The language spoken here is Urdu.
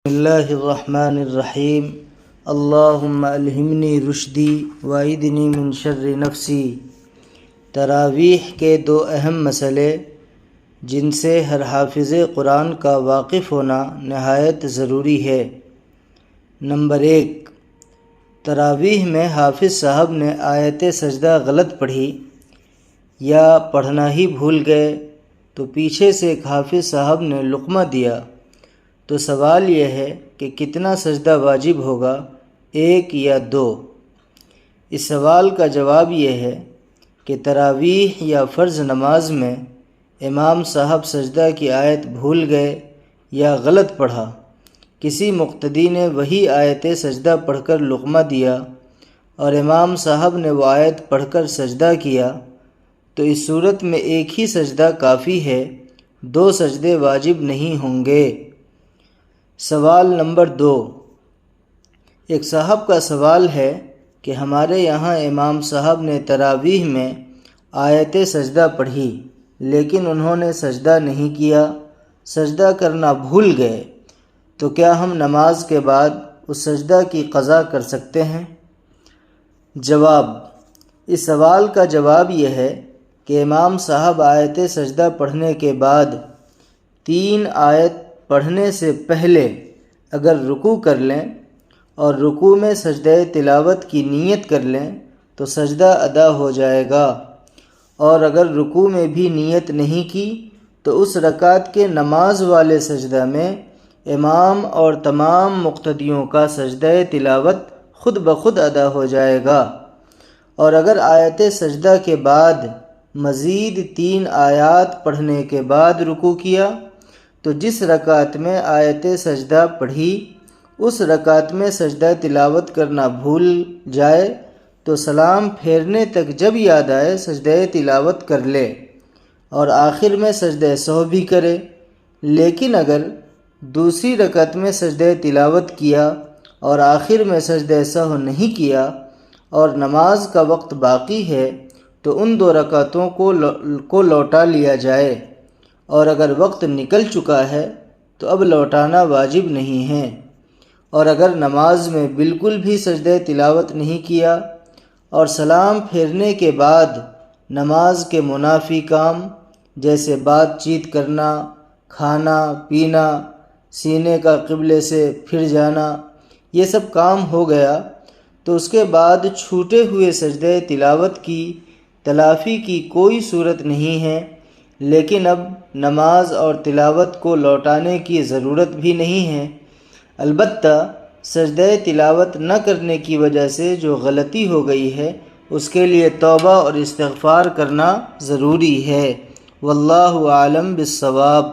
بسم اللہ الرحمن الرحیم اللہم الہمنی رشدی وعیدنی من شر نفسی۔ تراویح کے دو اہم مسئلے جن سے ہر حافظ قرآن کا واقف ہونا نہایت ضروری ہے۔ نمبر 1، تراویح میں حافظ صاحب نے آیت سجدہ غلط پڑھی یا پڑھنا ہی بھول گئے تو پیچھے سے ایک حافظ صاحب نے لقمہ دیا تو سوال یہ ہے کہ کتنا سجدہ واجب ہوگا، 1 یا 2؟ اس سوال کا جواب یہ ہے کہ تراویح یا فرض نماز میں امام صاحب سجدہ کی آیت بھول گئے یا غلط پڑھا، کسی مقتدی نے وہی آیت سجدہ پڑھ کر لقمہ دیا اور امام صاحب نے وہ آیت پڑھ کر سجدہ کیا، تو اس صورت میں ایک ہی سجدہ کافی ہے، 2 سجدے واجب نہیں ہوں گے۔ سوال نمبر 2، ایک صاحب کا سوال ہے کہ ہمارے یہاں امام صاحب نے تراویح میں آیت سجدہ پڑھی لیکن انہوں نے سجدہ نہیں کیا، سجدہ کرنا بھول گئے، تو کیا ہم نماز کے بعد اس سجدہ کی قضا کر سکتے ہیں؟ جواب، اس سوال کا جواب یہ ہے کہ امام صاحب آیت سجدہ پڑھنے کے بعد 3 آیت پڑھنے سے پہلے اگر رکوع کر لیں اور رکوع میں سجدہ تلاوت کی نیت کر لیں تو سجدہ ادا ہو جائے گا، اور اگر رکوع میں بھی نیت نہیں کی تو اس رکعت کے نماز والے سجدہ میں امام اور تمام مقتدیوں کا سجدہ تلاوت خود بخود ادا ہو جائے گا۔ اور اگر آیت سجدہ کے بعد مزید 3 آیات پڑھنے کے بعد رکوع کیا تو جس رکعت میں آیت سجدہ پڑھی اس رکعت میں سجدہ تلاوت کرنا بھول جائے تو سلام پھیرنے تک جب یاد آئے سجدہ تلاوت کر لے اور آخر میں سجدہ سہو بھی کرے۔ لیکن اگر دوسری رکعت میں سجدہ تلاوت کیا اور آخر میں سجدہ سہو نہیں کیا اور نماز کا وقت باقی ہے تو ان 2 رکعتوں کو لوٹا لیا جائے، اور اگر وقت نکل چکا ہے تو اب لوٹانا واجب نہیں ہے۔ اور اگر نماز میں بالکل بھی سجدہ تلاوت نہیں کیا اور سلام پھیرنے کے بعد نماز کے منافی کام جیسے بات چیت کرنا، کھانا پینا، سینے کا قبلے سے پھر جانا، یہ سب کام ہو گیا تو اس کے بعد چھوٹے ہوئے سجدہ تلاوت کی تلافی کی کوئی صورت نہیں ہے، لیکن اب نماز اور تلاوت کو لوٹانے کی ضرورت بھی نہیں ہے۔ البتہ سجدہ تلاوت نہ کرنے کی وجہ سے جو غلطی ہو گئی ہے اس کے لیے توبہ اور استغفار کرنا ضروری ہے۔ واللہ اعلم بالصواب۔